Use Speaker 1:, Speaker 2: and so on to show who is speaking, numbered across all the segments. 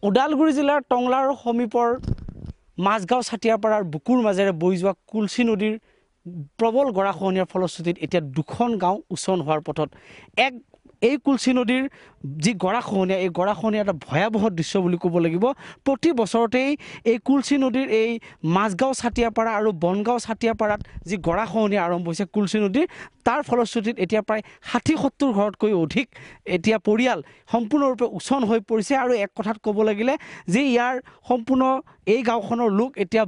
Speaker 1: ওদালগুৰি জিলাৰ টংলাৰ সমীপৰ মাছগাঁও ছাতিয়াপাৰাৰ বুকুৰ মাজেৰে বৈ যোৱা কুলচি নদীৰ প্ৰবল গৰাখহনীয়াৰ ফলশ্ৰুতিত এতিয়া দুখন গাঁও উচন হোৱাৰ পথত এই কুলচি নদীৰ যি গৰাখহনীয়া এই গৰাখহনীয়া এটা ভয়াৱহ দৃশ্য বুলি ক'ব লাগিব প্ৰতি বছৰতেই এই কুলচি নদীৰ এই মাছগাঁও ছাতিয়াপাৰা আৰু বনগাঁও ছাতিয়াপাৰাত যি গৰাখহনীয়া আৰম্ভ হৈছে কুলচি নদীৰ তাৰ ফলশ্ৰুতিত এতিয়া প্ৰায় ৬০-৭০ ঘৰতকৈ অধিক এতিয়া পৰিয়াল সম্পূৰ্ণৰূপে উচন হৈ পৰিছে আৰু এক কথাত ক'ব লাগিলে যে ইয়াৰ সম্পূৰ্ণ এই গাঁওখনৰ লোক এতিয়া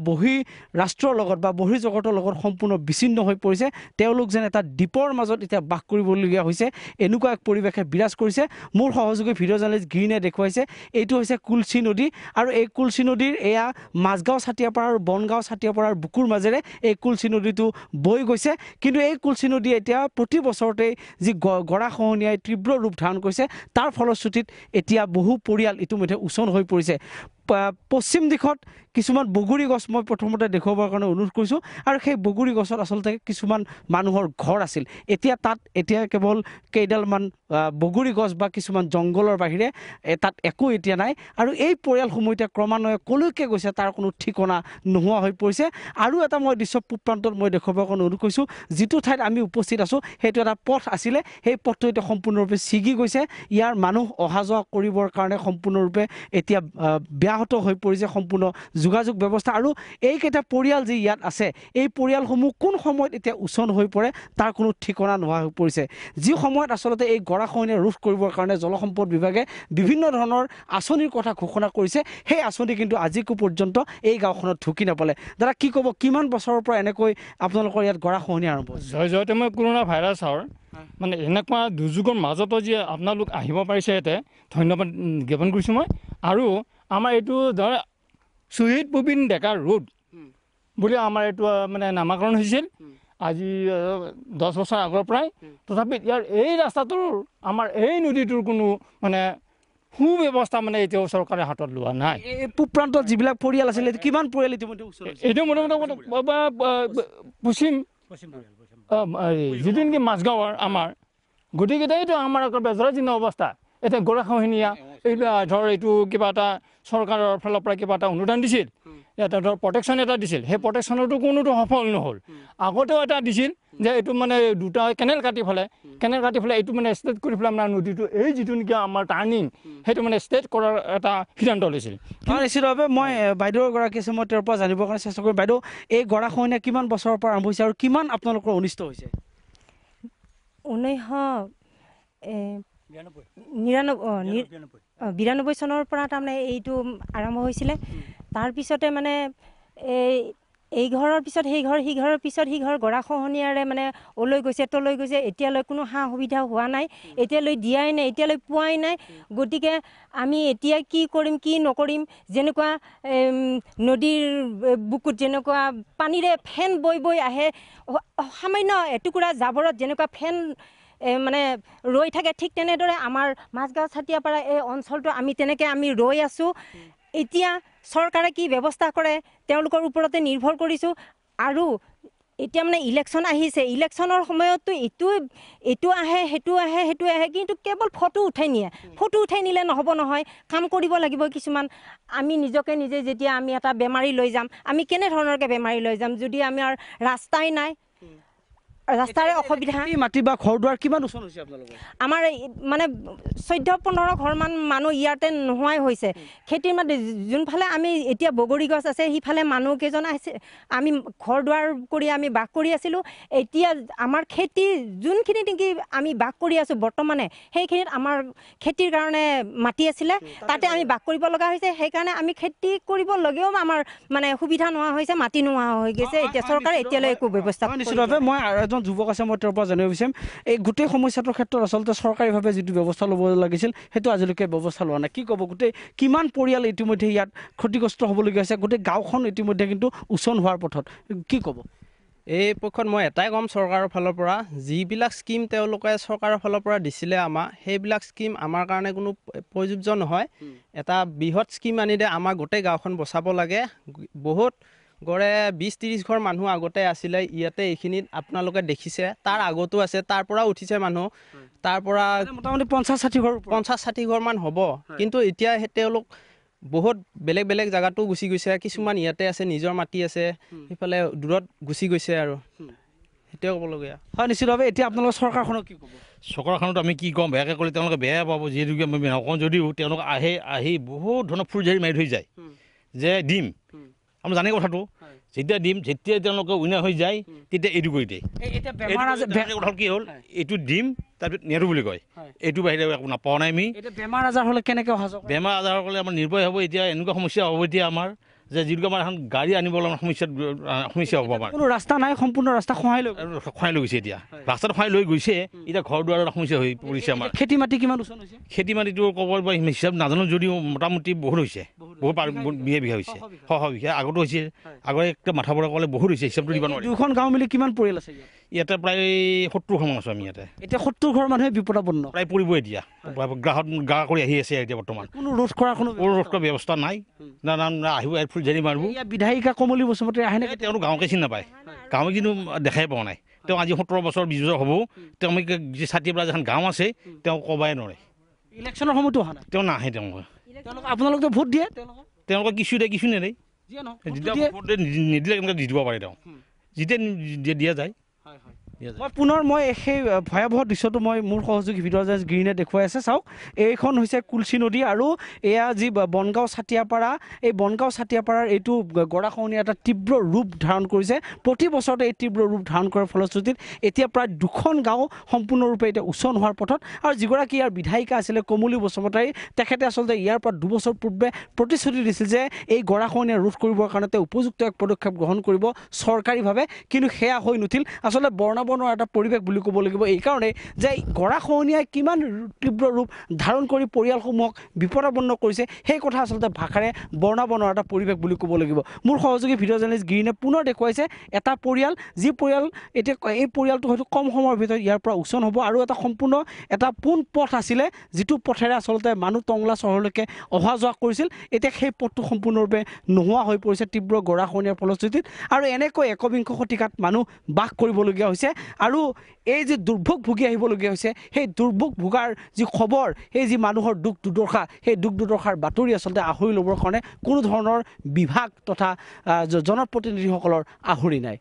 Speaker 1: ৰাষ্ট্ৰৰ লগত বা বহিৰ্জগতৰ লগত সম্পূৰ্ণ বিচ্ছিন্ন হৈ পৰিছে তেওঁলোক যেন এটা দ্বীপৰ মাজত এতিয়া বাস কৰিবলগীয়া হৈছে এনেকুৱা এক পৰিৱেশে বিৰাজ কৰিছে মোৰ সহযোগী ভিডিঅ' জাৰ্নেলিষ্ট গ্ৰীণে দেখুৱাইছে এইটো হৈছে কুলচি নদী আৰু এই কুলচি নদীৰ এয়া মাছগাঁও ছাতিয়াপাৰা আৰু বনগাঁও ছাতিয়াপাৰাৰ বুকুৰ মাজেৰে এই কুলচি নদীটো বৈ গৈছে কিন্তু এই কুলচি নদী এতিয়া প্ৰতি বছৰতে যি গৰাখহনীয়াই তীব্ৰ ৰূপ ধাৰণ কৰিছে তাৰ ফলশ্ৰুতিত এতিয়া বহু পৰিয়াল ইতিমধ্যে উচন হৈ পৰিছে পশ্চিম দিশত কিছুমান বগৰী গছ মই প্ৰথমতে দেখুৱাবৰ কাৰণে অনুৰোধ কৰিছোঁ আৰু সেই বগৰী গছত আচলতে কিছুমান মানুহৰ ঘৰ আছিল এতিয়া কেৱল কেইডালমান বগৰী গছ বা কিছুমান জংঘলৰ বাহিৰে তাত একো এতিয়া নাই আৰু এই পৰিয়ালসমূহ এতিয়া ক্ৰমান্বয়ে কলৈকে গৈছে তাৰ কোনো ঠিকনা নোহোৱা হৈ পৰিছে আৰু এটা মই দৃশ্য পূব প্ৰান্তত মই দেখুৱাবৰ কাৰণে অনুৰোধ কৰিছোঁ যিটো ঠাইত আমি উপস্থিত আছোঁ সেইটো এটা পথ আছিলে সেই পথটো এতিয়া সম্পূৰ্ণৰূপে ছিগি গৈছে ইয়াৰ মানুহ অহা যোৱা কৰিবৰ কাৰণে সম্পূৰ্ণৰূপে এতিয়া ব্যাহত হৈ পৰিছে সম্পূৰ্ণ যোগাযোগ ব্যৱস্থা আৰু এইকেইটা পৰিয়াল যি ইয়াত আছে এই পৰিয়ালসমূহ কোন সময়ত এতিয়া উচন হৈ পৰে তাৰ কোনো ঠিকনা নোহোৱা হৈ পৰিছে যি সময়ত আচলতে এই গৰাখহনীয়া ৰোধ কৰিবৰ কাৰণে জলসম্পদ বিভাগে বিভিন্ন ধৰণৰ আঁচনিৰ কথা ঘোষণা কৰিছে সেই আঁচনি কিন্তু আজিকো পৰ্যন্ত এই গাঁওখনত ঢুকি নাপালে দাদা কি ক'ব কিমান বছৰৰ পৰা এনেকৈ আপোনালোকৰ ইয়াত গৰাখহনীয়া আৰম্ভ
Speaker 2: জয়তে মই কৰোণা ভাইৰাছৰ মানে এনেকুৱা দুৰ্যোগৰ মাজতো যে আপোনালোক আহিব পাৰিছে ইয়াতে ধন্যবাদ জ্ঞাপন কৰিছোঁ মই আৰু আমাৰ এইটো ধৰ শ্বহীদ প্ৰবীণ ডেকা ৰোড বুলি আমাৰ এইটো মানে নামাকৰণ হৈছিল আজি 10 বছৰ আগৰ পৰাই তথাপি ইয়াৰ এই ৰাস্তাটোৰ আমাৰ এই নদীটোৰ কোনো মানে সুব্যৱস্থা মানে এতিয়াও চৰকাৰে হাতত লোৱা নাই
Speaker 1: এই পূব প্ৰান্তত যিবিলাক পৰিয়াল আছিলে কিমান পৰিয়াল ইতিমধ্যে
Speaker 2: এইটো মোটামুটি পশ্চিম যিটো নেকি মাছগাঁৱৰ আমাৰ গোটেইকেইটাইতো আমাৰ বেজৰাজীৰ্ণ অৱস্থা এতিয়া গৰাখহনীয়া এইবিলাক ধৰ এইটো কিবা এটা চৰকাৰৰ ফালৰ পৰা কিবা এটা অনুদান দিছিল এটা ধৰ প্ৰটেকশ্যন এটা দিছিল সেই প্ৰটেকশ্যনতো কোনোটো সফল নহ'ল আগতেও এটা দিছিল যে এইটো মানে দুটা কেনেল কাটি ফেলে এইটো মানে ষ্টেট কৰি পেলাই আমাৰ নদীটো এই যিটো নেকি আমাৰ টাৰ্ণিং সেইটো মানে ষ্টেট কৰাৰ এটা সিদ্ধান্ত লৈছিল
Speaker 1: নিশ্চিতভাৱে মই বাইদেউৰ গৰাকী আছে মই তেওঁৰ পৰা জানিবৰ কাৰণে চেষ্টা কৰিম বাইদেউ এই গৰাখহনীয়া কিমান বছৰৰ পৰা আৰম্ভ হৈছে আৰু কিমান আপোনালোকৰ অনিষ্ট হৈছে
Speaker 3: 1992 চনৰ পৰা তাৰমানে এইটো আৰম্ভ হৈছিলে তাৰপিছতে মানে এই ঘৰৰ পিছত সেই ঘৰ সিঘৰৰ পিছত সিঘৰ গৰাখহনীয়াৰে মানে ওলৈ গৈছে তলৈ গৈছে এতিয়ালৈ কোনো সা সুবিধা হোৱা নাই এতিয়ালৈ দিয়াই নাই এতিয়ালৈ পোৱাই নাই গতিকে আমি এতিয়া কি কৰিম কি নকৰিম যেনেকুৱা নদীৰ বুকুত যেনেকুৱা পানীৰে ফেন বৈ বৈ আহে সামান্য এটুকুৰা জাবৰত যেনেকুৱা ফেন মানে ৰৈ থাকে ঠিক তেনেদৰে আমাৰ মাছগাঁও ছাতিয়াপাৰা এই অঞ্চলটো আমি তেনেকৈ আমি ৰৈ আছোঁ এতিয়া চৰকাৰে কি ব্যৱস্থা কৰে তেওঁলোকৰ ওপৰতে নিৰ্ভৰ কৰিছোঁ আৰু এতিয়া মানে ইলেকশ্যন আহিছে ইলেকশ্যনৰ সময়ততো এইটো আহে সেইটো আহে কিন্তু কেৱল ফটো উঠাই নিলে নহ'ব নহয় কাম কৰিব লাগিব কিছুমান আমি নিজকে নিজে যেতিয়া আমি এটা বেমাৰী লৈ যাম আমি কেনেধৰণৰকৈ বেমাৰী লৈ যাম যদি আমাৰ ৰাস্তাই নাই ৰাস্তাৰে অসুবিধা
Speaker 1: মাটি বা ঘৰ দুৱাৰ কিমান উচন হৈছে আপোনালোকৰ
Speaker 3: আমাৰ মানে 14-15 ঘৰমান মানুহ ইয়াতে নোহোৱাই হৈছে খেতিৰ মাটি যোনফালে আমি এতিয়া বগৰী গছ আছে সিফালে মানুহ কেইজন আছে আমি ঘৰ দুৱাৰ কৰি আমি বাস কৰি আছিলোঁ এতিয়া আমাৰ খেতি যোনখিনি নেকি আমি বাস কৰি আছোঁ বৰ্তমানে সেইখিনিত আমাৰ খেতিৰ কাৰণে মাটি আছিলে তাতে আমি বাস কৰিব লগা হৈছে সেইকাৰণে আমি খেতি কৰিবলগীয়াও আমাৰ মানে সুবিধা নোহোৱা হৈছে মাটি নোহোৱা হৈ গৈছে এতিয়া চৰকাৰে এতিয়ালৈ একো ব্যৱস্থা
Speaker 1: নিশ্চিতভাৱে মই যুৱক আছে মই তেওঁৰ পৰা জানিব বিচাৰিম এই গোটেই সমস্যাটোৰ ক্ষেত্ৰত আচলতে চৰকাৰীভাৱে যিটো ব্যৱস্থা ল'ব লাগিছিল সেইটো আজিলৈকে ব্যৱস্থা লোৱা নাই কি ক'ব গোটেই কিমান পৰিয়াল ইতিমধ্যে ইয়াত ক্ষতিগ্ৰস্ত হ'বলগীয়া হৈছে গোটেই গাঁওখন ইতিমধ্যে কিন্তু উচন হোৱাৰ পথত কি ক'ব
Speaker 4: এই পক্ষত মই এটাই ক'ম চৰকাৰৰ ফালৰ পৰা যিবিলাক স্কিম তেওঁলোকে চৰকাৰৰ ফালৰ পৰা দিছিলে আমাক সেইবিলাক স্কিম আমাৰ কাৰণে কোনো প্ৰযোজ্য নহয় এটা বৃহৎ স্কিম আনি দিয়ে আমাৰ গোটেই গাঁওখন বচাব লাগে বহুত গড়ে 20-30 ঘৰ মানুহ আগতে আছিলে ইয়াতে এইখিনিত আপোনালোকে দেখিছে তাৰ আগতো আছে তাৰ পৰা উঠিছে মানুহ তাৰ পৰা
Speaker 1: মোটামুটি 50-60 ঘৰ
Speaker 4: 50-60 ঘৰ মান হ'ব কিন্তু এতিয়া তেওঁলোক বহুত বেলেগ বেলেগ জেগাতো গুচি গৈছে কিছুমান ইয়াতে আছে নিজৰ মাটি আছে সেইফালে দূৰত গুচি গৈছে আৰু সেইটোৱে ক'বলগীয়া
Speaker 1: হয় নিশ্চিতভাৱে এতিয়া আপোনালোকৰ চৰকাৰখনক কি ক'ব
Speaker 5: চৰকাৰখনত আমি কি ক'ম বেয়াকৈ ক'লে তেওঁলোকে বেয়া পাব যিহেতুকে আমি নকওঁ যদিও তেওঁলোক আহি বহুত ধৰণৰ ফুলজাৰি মাৰি থৈ যায় যে দিম আমি জানে কথাটো যেতিয়া দিম যেতিয়া তেওঁলোকে উইনাৰ হৈ যায় তেতিয়া এইটো কৰি দিয়ে
Speaker 1: এতিয়া বেমাৰ আজাৰ
Speaker 5: কথা কি হ'ল এইটো দিম তাৰপিছত নেৰো বুলি কয় এইটো বাহিৰে একো নাপাওঁ নাই আমি
Speaker 1: এতিয়া বেমাৰ আজাৰ হ'লে কেনেকৈ অহা যোৱা
Speaker 5: বেমাৰ আজাৰ হ'লে আমাৰ নিৰ্ভয় হ'ব এতিয়া এনেকুৱা সমস্যা হ'ব এতিয়া আমাৰ যে যিটো আমাৰ এখন গাড়ী আনিবলৈ সমস্যা হ'ব আমাৰ
Speaker 1: কোনো ৰাস্তা নাই সম্পূৰ্ণ ৰাস্তা খহাই লৈ
Speaker 5: খুৱাই লৈ গৈছে এতিয়া ৰাস্তাটো খুৱাই লৈ গৈছে এতিয়া ঘৰ দুৱাৰৰ সমস্যা হৈ পৰিছে আমাৰ
Speaker 1: খেতি মাটি কিমান ওচৰ হৈছে
Speaker 5: খেতি মাটিটো ক'ব হিচাপ নাজানো যদিও মোটামুটি বহুত হৈছে বহুত বিঘা হৈছে বিঘা আগতো হৈছে আগতে একটা মাথা পৰা ক'লে বহুত হৈছে হিচাপটো দিব নোৱাৰি
Speaker 1: দুখন গাঁও মিলি কিমান পৰিয়াল আছে
Speaker 5: ইয়াতে প্ৰায় 70 মান আছোঁ আমি ইয়াতে
Speaker 1: এতিয়া 70 ঘৰ মানুহে বিপদাপন্ন
Speaker 5: প্ৰায় পৰিব এতিয়া গ্ৰাহত গা কৰি আহি আছে এতিয়া বৰ্তমান
Speaker 1: কোনো ৰোধ কৰাৰ কোনো
Speaker 5: ৰোধ কৰাৰ ব্যৱস্থা নাই না আহিব ফুলজাৰি মাৰিব
Speaker 1: এয়া বিধায়িকা কমলী বসুমতাৰী আহেনে
Speaker 5: তেওঁলোক গাঁৱকে চিনি নাপায় গাঁৱে কিন্তু দেখাই পোৱা নাই তেওঁ আজি 17 বছৰ 20 বছৰ হ'ব তেওঁ আমি যে ছাতিপাৰা এখন গাঁও আছে তেওঁ ক'বাই নোৱাৰে
Speaker 1: ইলেকশ্যনৰ সময়তো অহা নাই
Speaker 5: তেওঁ নাহে তেওঁলোকে
Speaker 1: আপোনালোকে ভোট দিয়ে
Speaker 5: তেওঁলোকে কিছু দিয়ে কিছু নেদেই
Speaker 1: যিয়ে নহওক
Speaker 5: যেতিয়া ভোট নিদিলে কেনেকৈ দি দিব পাৰে তেওঁ যেতিয়া দিয়া যায়
Speaker 1: মই সেই ভয়াৱহ দৃশ্যটো মই মোৰ সহযোগী ভিডিঅ' জাৰ্নেলিষ্ট গ্ৰীণে দেখুৱাই আছে চাওক এইখন হৈছে কুলচী নদী আৰু এয়া যি বনগাঁও ছাতিয়াপাৰা এই বনগাঁও ছাতিয়াপাৰাৰ এইটো গৰাখহনীয়া এটা তীব্ৰ ৰূপ ধাৰণ কৰিছে প্ৰতি বছৰতে এই তীব্ৰ ৰূপ ধাৰণ কৰাৰ ফলশ্ৰুতিত এতিয়া প্ৰায় 2খন গাঁও সম্পূৰ্ণৰূপে এতিয়া উচন হোৱাৰ পথত আৰু যিগৰাকী ইয়াৰ বিধায়িকা আছিলে কমলী বসুমতাৰী তেখেতে আচলতে ইয়াৰ পৰা 2 বছৰ পূৰ্বে প্ৰতিশ্ৰুতি দিছিল যে এই গৰাখহনীয়া ৰোধ কৰিবৰ কাৰণে তেওঁ উপযুক্ত এক পদক্ষেপ গ্ৰহণ কৰিব চৰকাৰীভাৱে কিন্তু সেয়া হৈ নুঠিল আচলতে বৰ্ণাবনৰ এটা পৰিৱেশ বুলি ক'ব লাগিব এইকাৰণে যে গৰাখহনীয়াই কিমান তীব্ৰ ৰূপ ধাৰণ কৰি পৰিয়ালসমূহক বিপদাপন্ন কৰিছে সেই কথা আচলতে ভাষাৰে বৰ্ণাবনৰ এটা পৰিৱেশ বুলি ক'ব লাগিব মোৰ সহযোগী ভিডিঅ' জাৰ্নেলিষ্ট গ্ৰীণে পুনৰ দেখুৱাইছে এটা পৰিয়াল যি পৰিয়াল এতিয়া এই পৰিয়ালটো হয়তো কম সময়ৰ ভিতৰত ইয়াৰ পৰা উচন হ'ব আৰু এটা সম্পূৰ্ণ এটা পোন পথ আছিলে যিটো পথেৰে আচলতে মানুহ টংলা চহৰলৈকে অহা যোৱা কৰিছিল এতিয়া সেই পথটো সম্পূৰ্ণৰূপে নোহোৱা হৈ পৰিছে তীব্ৰ গৰাখহনীয়াৰ ফলশ্ৰুতিত আৰু এনেকৈ 21 শতিকাত মানুহ বাস কৰিবলগীয়া হৈছে আৰু এই যে দুৰ্ভোগ ভুগি আহিবলগীয়া হৈছে সেই দুৰ্ভোগ ভোগাৰ যি খবৰ সেই যি মানুহৰ দুখ দুৰ্দশা সেই দুখ দুৰ্দশাৰ বাতৰি আচলতে আহৰি ল'বৰ কাৰণে কোনো ধৰণৰ বিভাগ তথা জনপ্ৰতিনিধিসকলৰ আহৰি নাই